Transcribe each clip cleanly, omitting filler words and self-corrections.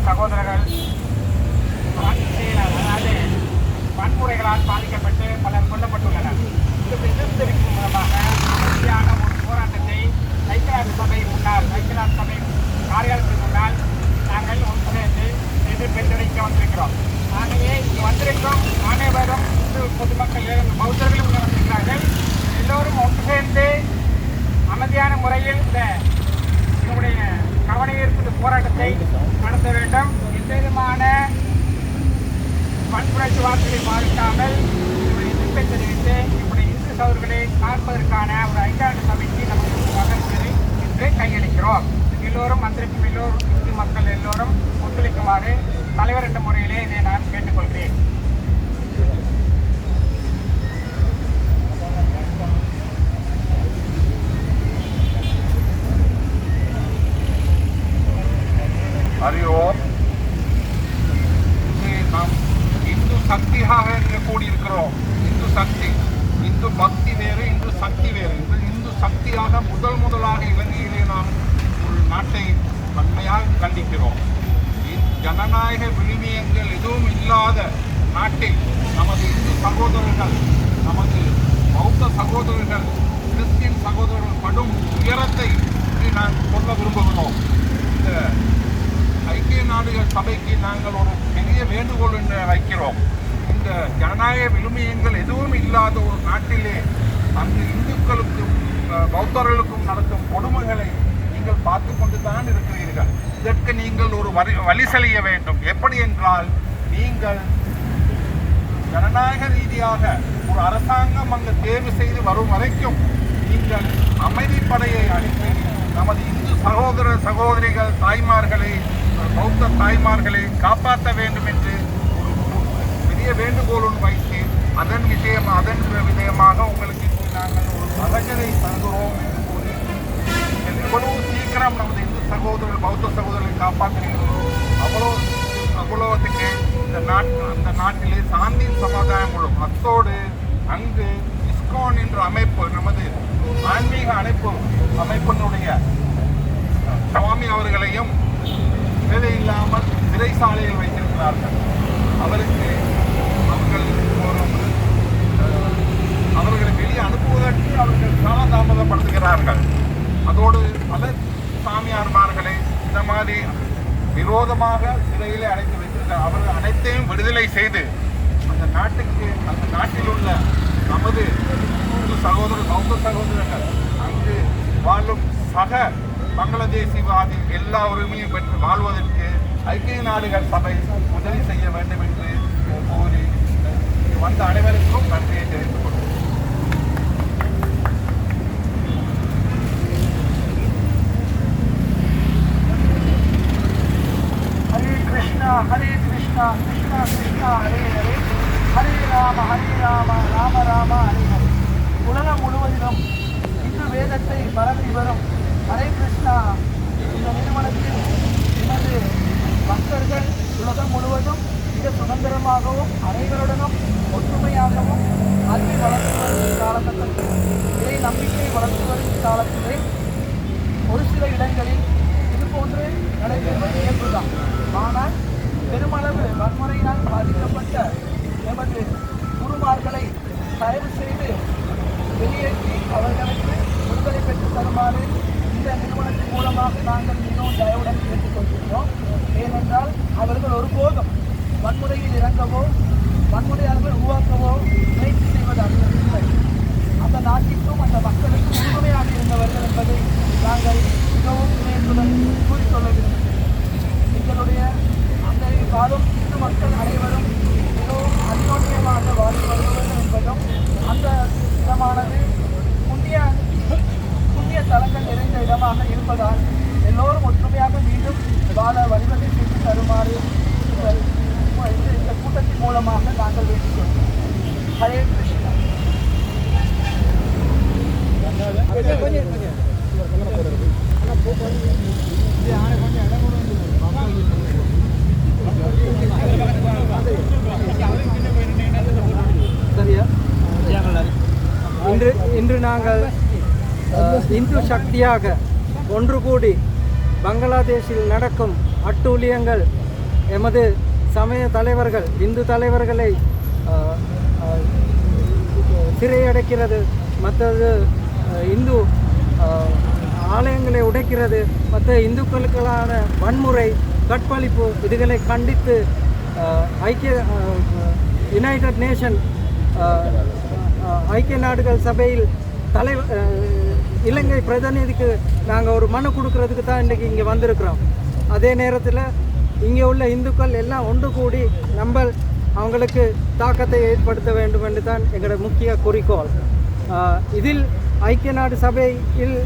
சகோதரர்கள் அதாவது வன்முறைகளால் பாதிக்கப்பட்டு பலர் கொல்லப்பட்டுள்ளனர். இதற்கு எதிர்ப்பு தெரிவிக்கும் மூலமாக அமைதியான ஒரு போராட்டத்தை ஐக்கியநாடு சபை காரியாலயத்திற்கு முன்னால் நாங்கள் ஒன்று சேர்ந்து எதிர்ப்பு தெரிவிக்க வந்திருக்கிறோம். ஆகவே இங்கு வந்திருக்கிறோம் அனைவரும் இந்து பொதுமக்கள் பௌத்தர்களும் வந்திருக்கிறார்கள். எல்லோரும் ஒன்று சேர்ந்து அமைதியான முறையில் என்னுடைய கவனஈர்ப்பு போராட்டத்தை நடத்த வேண்டும். எந்த விதமான வன்முறைக்கு வார்த்தைகளை பாதிக்காமல் என்னுடைய எதிர்ப்பை தெரிவித்து என்னுடைய இந்து சகோதரர்களை காப்பதற்கான ஒரு ஐக்கிய சபைக்கு நமக்கு இன்று கையளிக்கிறோம். எல்லோரும் வந்திருக்கும் எல்லோரும் இந்து மக்கள் எல்லோரும் ஒத்துழைக்குமாறு தலைவர் என்ற முறையிலே இதை நான் கேட்டுக்கொள்கிறேன். हरि ओम. நாம் இந்து சக்தியாக இங்கே கூடியிருக்கிறோம். இந்து சக்தி, இந்து பக்தி வேறு, இந்து சக்தி வேறு. இந்து சக்தியாக முதலாக இலங்கையிலே நாம் ஒரு நாட்டை வன்மையாக கண்டிக்கிறோம். ஜனநாயக விழுமியங்கள் எதுவும் இல்லாத நாட்டில் நமது இந்து சகோதரர்கள், நமது பௌத்த சகோதரர்கள், கிறிஸ்டியன் சகோதரர்கள் படும் உயரத்தை நான் சொல்ல விரும்புகிறோம். இந்த ஐக்கிய நாடுகள் சபைக்கு நாங்கள் ஒரு பெரிய வேண்டுகோள் என்று வைக்கிறோம். இந்த ஜனநாயக விழுமியங்கள் எதுவும் இல்லாத ஒரு நாட்டிலே அந்த இந்துக்களுக்கும் பௌத்தர்களுக்கும் நடக்கும் கொடுமைகளை நீங்கள் பார்த்து கொண்டு தான் இருக்கிறீர்கள். இதற்கு நீங்கள் ஒரு வழி செய்ய வேண்டும். எப்படி என்றால், நீங்கள் ஜனநாயக ரீதியாக ஒரு அரசாங்கம் அங்கு தேர்வு செய்து வரும் வரைக்கும் நீங்கள் அமைதிப்படையை அனுப்பி நமது இந்து சகோதர சகோதரிகள் தாய்மார்களை, பௌத்த தாய்மார்களை காப்பாற்ற வேண்டும் என்று ஒரு பெரிய வேண்டுகோளுடன் வைத்து அதன் விதயமாக உங்களுக்கு நாங்கள் ஒரு சகஜரை தருகிறோம் என்று கூறி எவ்வளவு சீக்கிரம் நமது இந்து சகோதரர்கள் பௌத்த சகோதரர்களை காப்பாற்றுகிறீர்களோ அவ்வளவுக்கு அந்த நாட்டிலே சாந்தி சமாதானம் கொள்ளும். அத்தோடு அங்கு இஸ்கான் என்ற அமைப்பு, நமது ஆன்மீக அமைப்பினுடைய சுவாமி அவர்களையும் தேவையில்லாமல் சிறைசாலையில் வைத்திருக்கிறார்கள். அவர்களை வெளியே அனுப்புவதற்கு அவர்கள் காலதாமதப்படுத்துகிறார்கள். அதோடு பல சாமியார்மார்களை இந்த மாதிரி விரோதமாக சிறையிலே அடைத்து வைத்திருக்கிறார். அவர்கள் அனைத்தையும் விடுதலை செய்து அந்த நாட்டில் உள்ள நமது பௌத்த சகோதரர்கள், அங்கு வாழும் சக பங்களாதேசிவாதி எல்லா உரிமையும் பெற்று வாழ்வதற்கு ஐக்கிய நாடுகள் சபை உதவி செய்ய வேண்டும் என்று கூறி வந்த அனைவருக்கும் நன்றியை தெரிவித்துக் கொள்கிறேன். ஹரே கிருஷ்ணா ஹரே கிருஷ்ணா கிருஷ்ணா கிருஷ்ணா ஹரே ஹரே, ஹரே ராம ராம ராம ஹரே ஹரே. உலகம் முழுவதிலும் இந்து வேதத்தை பரப்பி வரும் ஹரே கிருஷ்ணா இந்த நிறுவனத்தில் நமது பக்தர்கள் உலகம் முழுவதும் மிக சுதந்திரமாகவும் அனைவருடனும் ஒற்றுமையாகவும் அறிவை வளர்த்து வரும் காலகட்டத்தில், இறை நம்பிக்கை வளர்த்து வரும் காலத்திலே ஒரு சில இடங்களில் இதுபோன்று நடைபெறுவது இயல்புதான். ஆனால் பெருமளவு வன்முறையினால் பாதிக்கப்பட்ட எமது குருமார்களை தயவு செய்து வெளியேற்றி அவர்களுக்கு விடுதலை பெற்று தருமாறு இந்த நிறுவனத்தின் மூலமாக நாங்கள் மிகவும் தயவுடன் கேட்டுக்கொள்கிறோம். ஏனென்றால் அவர்கள் ஒருபோதும் வன்முறையில் இறங்கவோ வன்முறையாளர்கள் உருவாக்கவோ முயற்சி செய்வது இல்லை. அந்த நாட்டிற்கும் அந்த மக்களுக்கும் உண்மையாக இருந்தவர்கள் என்பதை நாங்கள் மிகவும் இணையத்துடன் கூறிக்கொள்ள விரும்புகிறோம். எங்களுடைய அந்த வாழும் இந்து மக்கள் அனைவரும் மிகவும் அந்யோன்யமாக வாழ்ந்து வருபவர்கள் என்பதும், அந்த இடமானது புண்ணிய தலங்கள் நிறைந்த இடமாக இருப்பதால் எல்லோரும் ஒற்றுமையாக மீண்டும் வாழ வழிவகை செய்து தருமாறு இந்த கூட்டத்தின் மூலமாக நாங்கள் வேண்டிக்கொள்கிறோம். ஹரே கிருஷ்ணா. இன்று நாங்கள் இந்து சக்தியாக ஒன்று கூடி பங்களாதேஷில் நடக்கும் அட்டூழியங்கள் எமது சமய தலைவர்கள் இந்து தலைவர்களை சிறையடைக்கிறது, மற்றது இந்து ஆலயங்களை உடைக்கிறது, மற்ற இந்துக்களுக்கான வன்முறை, கற்பழிப்பு இதுகளை கண்டித்து யுனைடெட் நேஷன் ஐக்கிய நாடுகள் சபையில் இலங்கை பிரதிநிதிக்கு நாங்கள் ஒரு மனு கொடுக்கறதுக்கு தான் இன்றைக்கி இங்கே வந்திருக்கிறோம். அதே நேரத்தில் இங்கே உள்ள இந்துக்கள் எல்லாம் ஒன்று கூடி நம்ம அவங்களுக்கு தாக்கத்தை ஏற்படுத்த வேண்டும் என்று தான் எங்களோட முக்கிய குறிக்கோள். இதில் ஐக்கிய நாடு சபையில்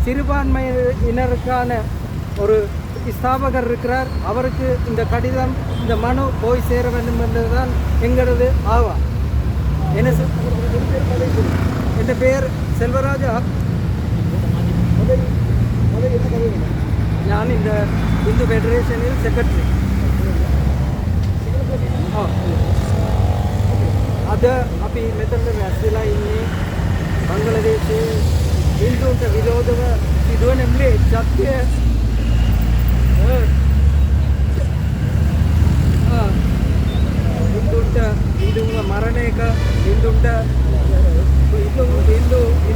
சிறுபான்மையினருக்கான ஒரு ஸ்தாபகர் இருக்கிறார். அவருக்கு இந்த கடிதம், இந்த மனு போய் சேர வேண்டும் என்றுதான் எங்களது ஆவா. என் பேர் செல்வராஜா. ഞാൻ இந்த இந்து ஃபெடரேஷனில் செக்ரட்டரி. අද අපි මෙතන රැස් වෙලා ඉන්නේ බංගලාදේශයේ හින්දුන්ට විරෝධව සිදුවන ම්ලේච්ඡත්වය හින්දුන්ව මරණ එක,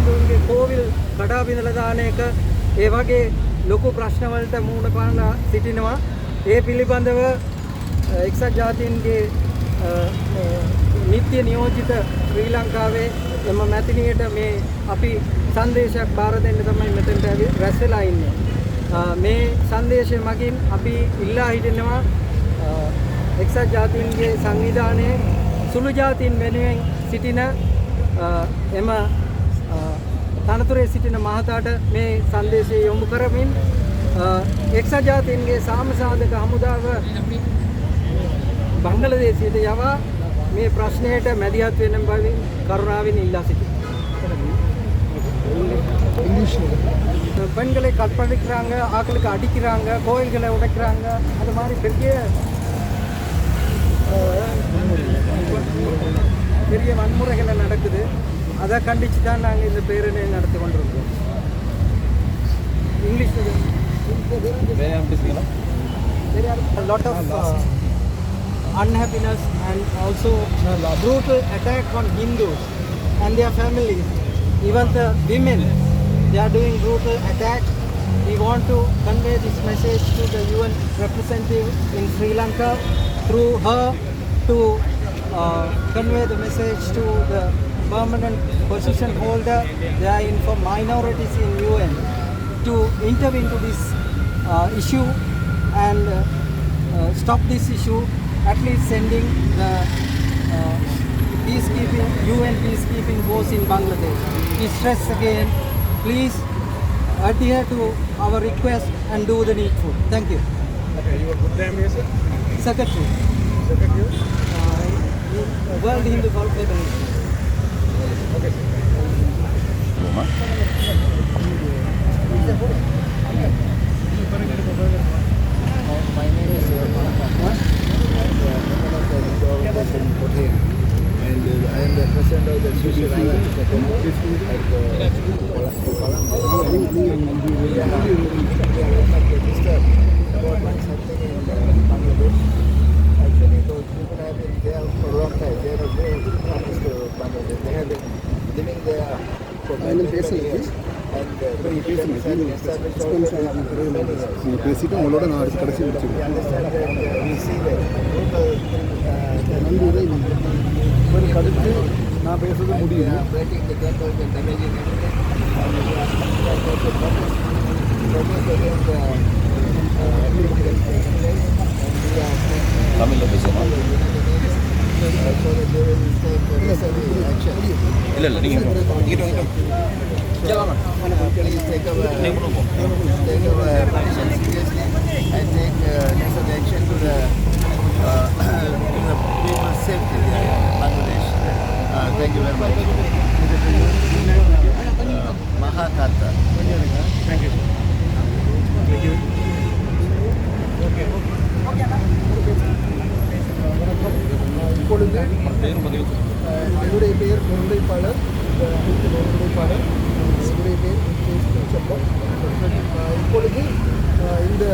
හින්දුන්ගේ කෝවිල් කඩා බිඳලා දාන එක, ඒ වගේ ලොකු ප්‍රශ්න වලට මුහුණ පාලා සිටිනවා. ඒ පිළිබඳව එක්සත් ජාතීන්ගේ නිත්‍ය නියෝජිත ශ්‍රී ලංකාවේ එම මැතිනියට මේ අපි සංදේශයක් බාර දෙන්න තමයි මෙතනට රැස් වෙලා ඉන්නේ. මේ සංදේශය මගින් අපි ඉල්ලා හිටිනවා එක්සත් ජාතීන්ගේ සංවිධානයේ සුළු ජාතීන් වෙනුවෙන් සිටින එම තනතුරේ සිටින මහතාට මේ සංදේශය යොමු කරමින් එක්සත් ජාතීන්ගේ සාමසාධක හමුදාව බංගලාදේශයට යවා මේ ප්‍රශ්නයට මැදිහත් වෙන බැවින් කරුණාවෙන් ඉල්ලා සිටිනවා. பெண்களை கற்பழிக்கிறாங்க, ஆக்களுக்கு அடிக்கிறாங்க, கோயில்களை உடைக்கிறாங்க, அது மாதிரி பெரிய வன்முறைகள் நடக்குது. அதை கண்டித்து தான் நாங்கள் இந்த பேரணி நடத்தி கொண்டிருக்கோம். English a lot of unhappiness and also brutal attack on Hindus and their families. Even the women, they are doing brutal attack. We want to convey this message to the UN representative in Sri Lanka through her to convey the message to the permanent position holder. They are in for minorities in UN to intervene to this issue and stop this issue, at least sending the peacekeeping, UN peacekeeping force in Bangladesh. We stress again, please adhere to our request and do the needful. Thank you. Okay, your good name is? Secretary. Secretary? World Hindu Federation. Okay. My name is and I am the president of the Social Alliance at about something in Bangladesh. Actually, those people have been there for a long time. They are very promised to Bangladesh. They have been living there for many years. And established also many years. We understand that we see that breaking the temples and damaging everything. இல்லை இல்லை நீங்கள் Please take our petition seriously and take necessary action to the people's safety there in Bangladesh. Thank you very much. Mahakata. Thank you. Thank you. Okay. இப்பொழுது என்னுடைய பெயர் ஒருங்கிணைப்பாளர் என்னுடைய பெயர் செல்வம். இப்பொழுது இந்த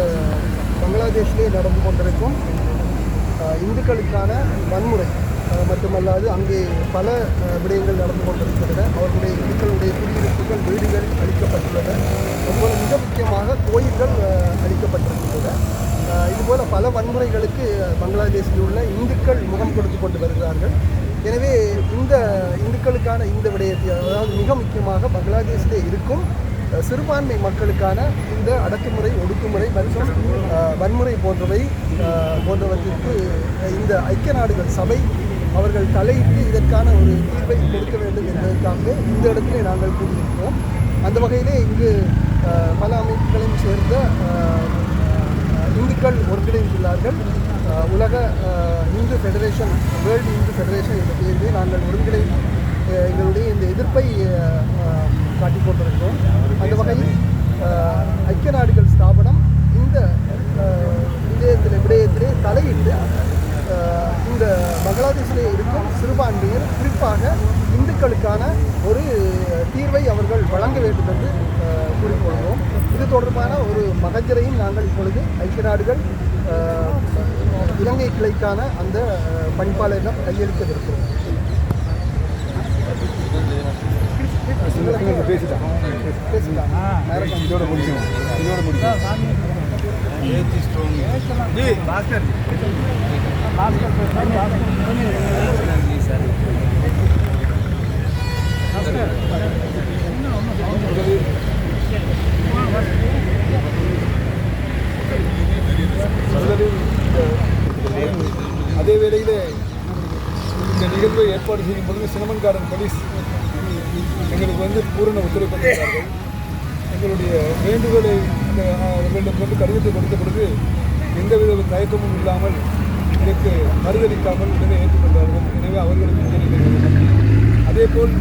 பங்களாதேஷ் பங்களாதேஷிலே நடந்து கொண்டிருக்கும் இந்துக்களுக்கான வன்முறை மட்டுமல்லாது அங்கே பல விடயங்கள் நடந்து கொண்டிருக்கின்றன. அவர்களுடைய இந்துக்களுடைய குடியிருப்புகள், வீடுகள் அளிக்கப்பட்டுள்ளன. அதுபோல் மிக முக்கியமாக கோயில்கள் அளிக்கப்பட்டிருக்கின்றன. இதுபோல் பல வன்முறைகளுக்கு பங்களாதேஷில் உள்ள இந்துக்கள் முகம் கொடுத்து கொண்டு வருகிறார்கள். எனவே இந்த இந்துக்களுக்கான இந்த விடயத்தை, அதாவது மிக முக்கியமாக பங்களாதேஷிலே இருக்கும் சிறுபான்மை மக்களுக்கான இந்த அடக்குமுறை, ஒடுக்குமுறை மற்றும் வன்முறை போன்றவற்றிற்கு இந்த ஐக்கிய நாடுகள் சபை அவர்கள் தலையிட்டு இதற்கான ஒரு தீர்வை கொடுக்க வேண்டும் என்பதற்காக இந்த இடத்திலே நாங்கள் கூறியிருக்கிறோம். அந்த வகையிலே இங்கு பல அமைப்புகளையும் சேர்ந்த இந்துக்கள் ஒருங்கிணைந்துள்ளார்கள். உலக Hindu federation, world Hindu federation என்ற பெயரிலே நாங்கள் ஒருங்கிணைந்து எங்களுடைய இந்த எதிர்ப்பை காட்டிக் கொண்டிருக்கிறோம். அந்த வகையில் ஐக்கிய நாடுகள் ஸ்தாபனம் இந்த விடயத்திலே தலையிட்டு இந்த பங்களாதேஷிலே இருக்கும் சிறுபான்மையர், குறிப்பாக இந்துக்களுக்கான ஒரு தீர்வை அவர்கள் வழங்க வேண்டும் என்று கூறிக்கொள்கிறோம். இது தொடர்பான ஒரு மகஜரையும் நாங்கள் இப்பொழுது ஐக்கிய நாடுகள் இலங்கை கிளைக்கான அந்த பணிப்பாளரிடம் கையெழுத்திருக்கிறோம். இதோட முடிக்கும். அதே வேளையில் இந்த நிகழ்வை ஏற்பாடு செய்யும் பொழுது சினமன் கார்டன் போலீஸ் எங்களுக்கு பூரண ஒத்துழைப்பு. எங்களுடைய வேண்டுகோளை அவர்களுக்கு கடிதத்தை கொடுத்த பொழுது எந்தவித தயக்கமும் இல்லாமல் இதற்கு மறுதளிக்காமல் உடனே ஏற்றுக்கொண்டார்கள். எனவே அவர்களுக்கு அதேபோல்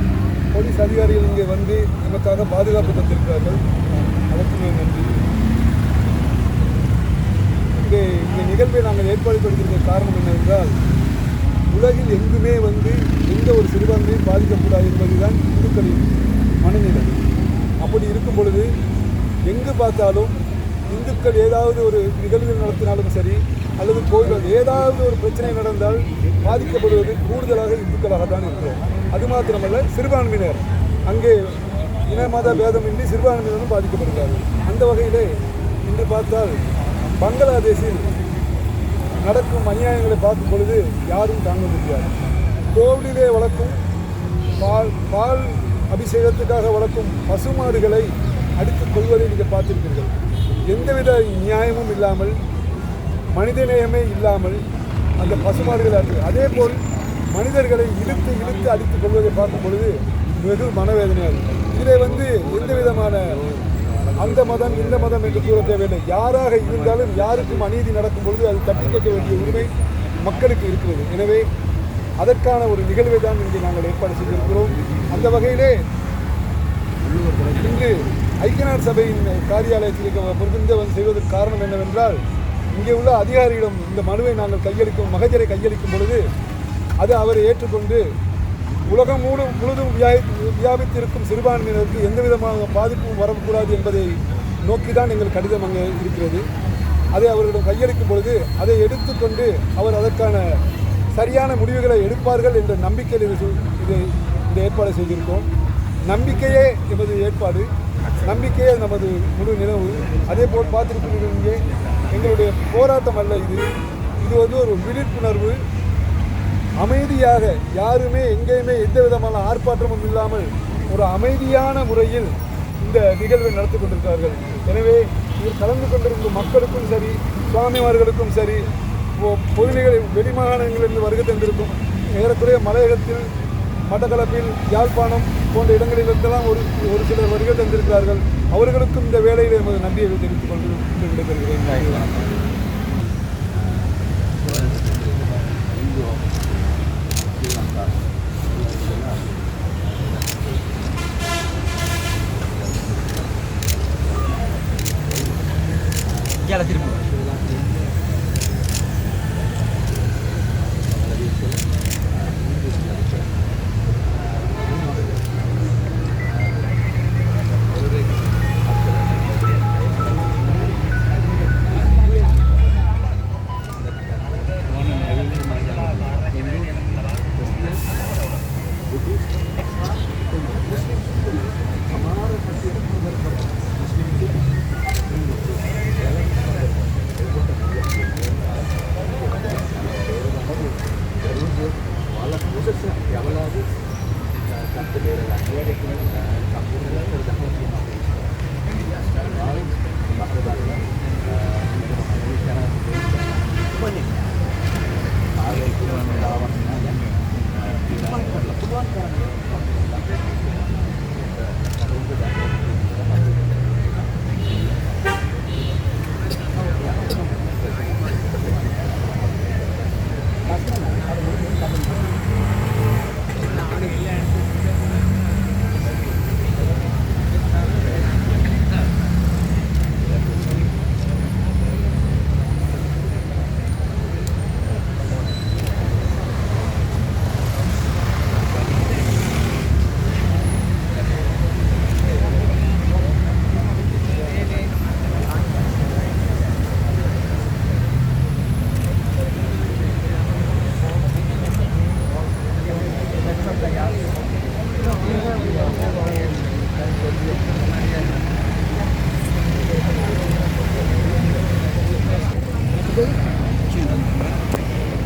போலீஸ் அதிகாரிகள் இங்கே வந்து நமக்காக பாதுகாப்பு தந்திருக்கிறார்கள். அதற்குமே நன்றி. இந்த நிகழ்வை நாங்கள் ஏற்பாடு கொடுத்திருக்க காரணம் என்னவென்றால், உலகில் எங்குமே எந்த ஒரு சிறுபான்மையும் பாதிக்கக்கூடாது என்பதுதான் இந்துக்களின் மனநிலை. அப்படி இருக்கும் பொழுது எங்கு பார்த்தாலும் இந்துக்கள் ஏதாவது ஒரு நிகழ்வுகள் நடத்தினாலும் சரி, அல்லது கோயில்கள் ஏதாவது ஒரு பிரச்சனை நடந்தால் பாதிக்கப்படுவது கூடுதலாக இந்துக்களாகத்தான் இருக்கிறோம். அது மாத்திரமல்ல, சிறுபான்மையினர் அங்கே இன மத பேதமின்றி சிறுபான்மையினரும் பாதிக்கப்படுகிறார்கள். அந்த வகையிலே இன்று பார்த்தால் பங்களாதேஷில் நடக்கும் அநியாயங்களை பார்க்கும் பொழுது யாரும் தாங்க முடியாது. கோவிலிலே வளர்க்கும் பால் அபிஷேகத்துக்காக வளர்க்கும் பசுமாடுகளை அடித்துக் கொள்வதை நீங்கள் பார்த்திருப்பீர்கள். எந்தவித நியாயமும் இல்லாமல், மனிதநேயமே இல்லாமல் அந்த பசுமாடுகளை அதே போல் மனிதர்களை இழுத்து அடித்துக் கொள்வதை பார்க்கும் பொழுது வெகு மனவேதனையாக. இதிலே எந்த விதமான அந்த மதம் இந்த மதம் என்று கூற தேவையில்லை. யாராக இருந்தாலும் யாருக்கும் அநீதி நடக்கும் பொழுது அது தட்டி கேட்க வேண்டிய உரிமை மக்களுக்கு இருக்கிறது. எனவே அதற்கான ஒரு நிகழ்வை தான் இங்கே நாங்கள் ஏற்பாடு செய்திருக்கிறோம். அந்த வகையிலே இன்று ஐக்கிய நாடு சபையின் காரியாலயத்தில் செய்வதற்கு காரணம் என்னவென்றால், இங்கே உள்ள அதிகாரியிடம் இந்த மனுவை நாங்கள் மகஜரை கையளிக்கும் பொழுது அது அவரை ஏற்றுக்கொண்டு உலகம் முழுதும் வியாபித்திருக்கும் சிறுபான்மையினருக்கு எந்த விதமான பாதிப்பும் வரக்கூடாது என்பதை நோக்கிதான் எங்கள் கடிதம் அங்கே இருக்கிறது. அதை அவர்களிடம் கையளிக்கும் பொழுது அதை எடுத்துக்கொண்டு அவர் அதற்கான சரியான முடிவுகளை எடுப்பார்கள் என்ற நம்பிக்கையில் இந்த ஏற்பாடு செய்திருக்கோம். நம்பிக்கையே எமது ஏற்பாடு, நம்பிக்கையே நமது முழு நிலவு. அதே போல் பார்த்திருக்கிறீர்கள், இங்கே எங்களுடைய போராட்டம் அல்ல, இது ஒரு விழிப்புணர்வு. அமைதியாக யாருமே எங்கேயுமே எந்த விதமான ஆர்ப்பாட்டமும் இல்லாமல் ஒரு அமைதியான முறையில் இந்த நிகழ்வை நடத்தி கொண்டிருக்கிறார்கள். எனவே இதில் கலந்து கொண்டிருக்கும் மக்களுக்கும் சரி, சுவாமிமார்களுக்கும் சரி, பொதுநிலை வெளிமாகாணங்களிலிருந்து வருகை தந்திருக்கும் ஏறக்குறைய மலையகத்தில், மட்டக்களப்பில், யாழ்ப்பாணம் போன்ற இடங்களிலிருந்தெல்லாம் ஒரு சிலர் வருகை தந்திருக்கிறார்கள். அவர்களுக்கும் இந்த வேளையில் எமது நன்றியை தெரிவித்துக் கொண்டு விடைபெறுகிறேன்.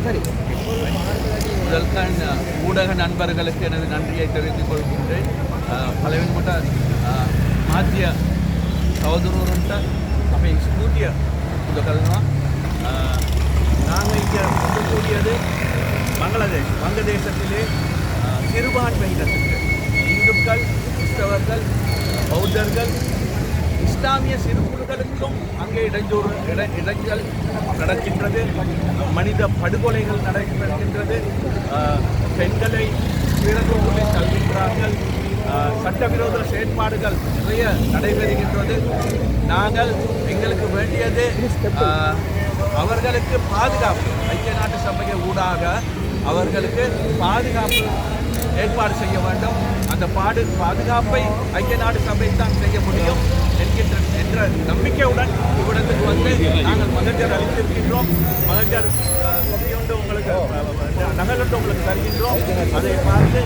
சரி. முதல்கண் ஊடக நண்பர்களுக்கு எனது நன்றியை தெரிவித்துக் கொள்கின்றேன். පළවෙනිමට මාධ්‍ය සහෝදරවරුන්ට අපේ ස්තුතිය පුද කරනවා. நாங்கள் இங்கே இருக்கக்கூடியது வங்கதேசத்திலே சிறுபான்மையினத்துக்கு இந்துக்கள், கிறிஸ்தவர்கள், பௌத்தர்கள், இஸ்லாமிய சிறுகுழுக்களுக்கும் அங்கே இடைஞ்சல் நடக்கின்றது. மனித படுகொலைகள் நடைபெறுகின்றது. பெண்களை பிறகுகளை தள்ளுகின்றார்கள். சட்டவிரோத செயற்பாடுகள் நிறைய நடைபெறுகின்றது. நாங்கள் எங்களுக்கு வேண்டியது அவர்களுக்கு பாதுகாப்பு, ஐக்கிய நாட்டு சபையை ஊடாக அவர்களுக்கு பாதுகாப்பு ஏற்பாடு செய்ய வேண்டும். அந்த பாதுகாப்பை ஐக்கிய நாடு சபை தான் செய்ய முடியும் என்ற நம்பிக்கையுடன் இவ்விடத்துக்கு வந்து நாங்கள் மகஜர் அளித்திருக்கின்றோம். மகஜர் கொண்டு உங்களுக்கு நகலொன்று உங்களுக்கு தருகின்றோம். அதை பார்த்து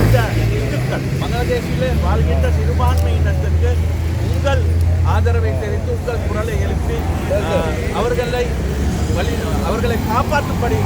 இந்த இந்துக்கள் பங்களாதேஷில் வாழ்கின்ற சிறுபான்மையினத்திற்கு உங்கள் ஆதரவை தெரிவித்து உங்கள் குரலை எழுப்பி அவர்களை காப்பாற்றும்படி